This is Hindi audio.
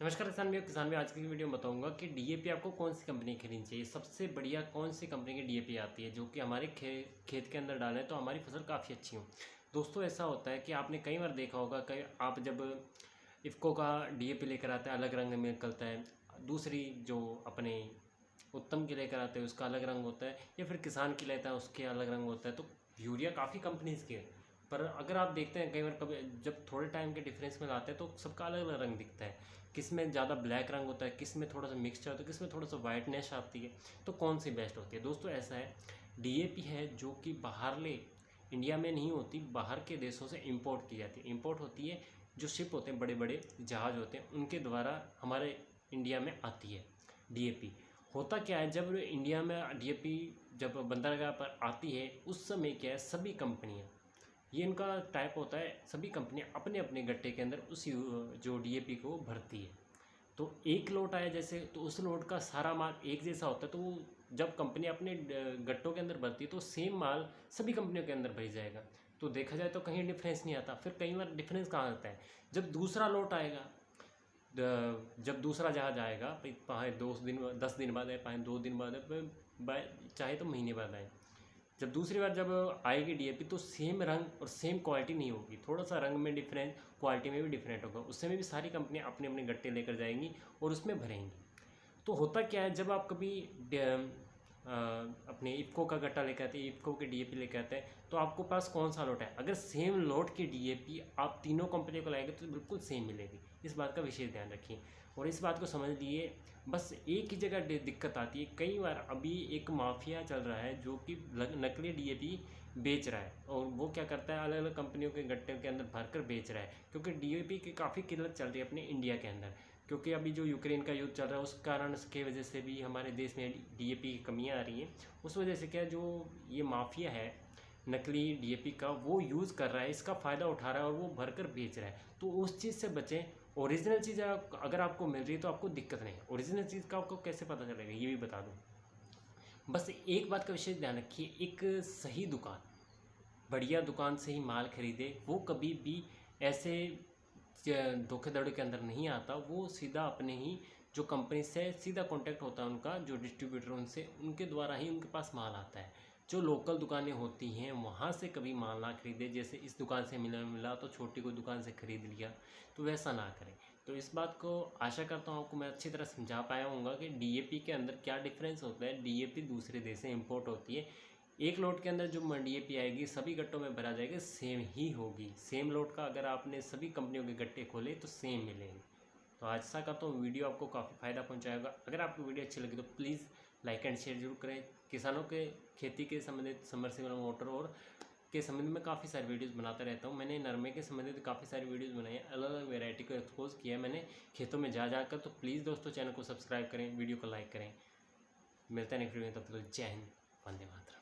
नमस्कार किसान भी आज की वीडियो में बताऊंगा कि डीएपी आपको कौन सी कंपनी खरीदनी चाहिए। सबसे बढ़िया कौन सी कंपनी की डीएपी आती है जो कि हमारे खेत के अंदर डालें तो हमारी फसल काफ़ी अच्छी हो। दोस्तों ऐसा होता है कि आपने कई बार देखा होगा, कई आप जब इफ़को का डीएपी लेकर आते हैं अलग रंग में निकलता है, दूसरी जो अपने उत्तम की लेकर आते हैं उसका अलग रंग होता है, या फिर किसान की लेता है उसके अलग रंग होता है। तो यूरिया काफ़ी कंपनीज़ के है, पर अगर आप देखते हैं कई बार कभी जब थोड़े टाइम के डिफरेंस में लाते हैं तो सबका अलग अलग रंग दिखता है। किस में ज़्यादा ब्लैक रंग होता है, किस में थोड़ा सा मिक्सचर होता है, किस में थोड़ा सा वाइटनेस आती है। तो कौन सी बेस्ट होती है? दोस्तों ऐसा है, डीएपी है जो कि बाहरले इंडिया में नहीं होती, बाहर के देशों से इंपोर्ट की जाती है। इंपोर्ट होती है, जो शिप होते हैं, बड़े बड़े जहाज़ होते हैं, उनके द्वारा हमारे इंडिया में आती है डीएपी। होता क्या है, जब इंडिया में डीएपी जब बंदरगाह पर आती है उस समय क्या है, सभी कंपनियां, ये इनका टाइप होता है, सभी कंपनियां अपने अपने गट्टे के अंदर उस जो डीएपी को भरती है। तो एक लोट आया जैसे, तो उस लोट का सारा माल एक जैसा होता है। तो वो जब कंपनी अपने गट्टों के अंदर भरती है तो सेम माल सभी कंपनियों के अंदर भरी जाएगा। तो देखा जाए तो कहीं डिफरेंस नहीं आता। फिर कई बार डिफरेंस कहाँ आता है, जब दूसरा लोट आएगा, जब दूसरा जहाज आएगा, पाए 2 दिन 10 दिन बाद आए, पाए 2 दिन बाद आए, चाहे तो महीने बाद आए, जब दूसरी बार जब आएगी डीएपी तो सेम रंग और सेम क्वालिटी नहीं होगी, थोड़ा सा रंग में डिफरेंट, क्वालिटी में भी डिफरेंट होगा। उस समय भी सारी कंपनियां अपने अपने गट्टे लेकर जाएंगी और उसमें भरेंगी। तो होता क्या है, जब आप कभी अपने इफ़को का गट्टा लेकर आते हैं, इफ़को के डीएपी लेकर आते हैं, तो आपको पास कौन सा लोट है, अगर सेम लोट की डीएपी आप तीनों कंपनियों को लाएंगे तो बिल्कुल सेम मिलेगी। इस बात का विशेष ध्यान रखिए और इस बात को समझ लिए। बस एक ही जगह दिक्कत आती है, कई बार अभी एक माफिया चल रहा है जो कि नकली डीएपी बेच रहा है, और वो क्या करता है, अलग अलग कंपनियों के गट्टे के अंदर भरकर बेच रहा है। क्योंकि डीएपी की काफ़ी किल्लत चल रही है अपने इंडिया के अंदर, क्योंकि अभी जो यूक्रेन का युद्ध चल रहा है उस कारण की वजह से भी हमारे देश में डीएपी की कमियाँ आ रही हैं। उस वजह से क्या, जो ये माफिया है नकली डीएपी का, वो यूज़ कर रहा है, इसका फ़ायदा उठा रहा है और वो भरकर बेच रहा है। तो उस चीज़ से बचें। ओरिजिनल चीज़ अगर आपको मिल रही है तो आपको दिक्कत नहीं है। ओरिजिनल चीज़ का आपको कैसे पता चलेगा ये भी बता दूँ। बस एक बात का विशेष ध्यान रखिए, एक सही दुकान, बढ़िया दुकान से ही माल खरीदे। वो कभी भी ऐसे धोखाधड़ी के अंदर नहीं आता। वो सीधा अपने ही जो कंपनी से सीधा कांटेक्ट होता है उनका, जो डिस्ट्रीब्यूटर उनसे, उनके द्वारा ही उनके पास माल आता है। जो लोकल दुकानें होती हैं वहाँ से कभी माल ना खरीदे, जैसे इस दुकान से मिला तो छोटी कोई दुकान से खरीद लिया, तो वैसा ना करें। तो इस बात को आशा करता हूँ आपको मैं अच्छी तरह समझा पाया हूँ कि डीएपी के अंदर क्या डिफरेंस होता है। डीएपी दूसरे देश से इम्पोर्ट होती है। एक लोट के अंदर जो डीएपी आएगी सभी गट्टों में भरा जाएगा, सेम ही होगी। सेम लोट का अगर आपने सभी कंपनियों के गट्टे खोले तो सेम मिलेंगे। तो आशा करता हूँ वीडियो आपको काफ़ी फ़ायदा पहुँचाएगा। अगर आपको वीडियो अच्छी लगी तो प्लीज़ लाइक एंड शेयर जरूर करें। किसानों के खेती के संबंधित समरसेबल मोटर और के संबंध में काफ़ी सारी वीडियोस बनाता रहता हूँ। मैंने नरमे के संबंधित काफ़ी सारी वीडियोस बनाई हैं, अलग अलग वेराइटी को एक्सपोज किया है मैंने खेतों में जा जाकर। तो प्लीज़ दोस्तों चैनल को सब्सक्राइब करें, वीडियो को लाइक करें। मिलता है नेक्स्ट वीडियो में, तब तक जय हिंद, वंदे मातरम।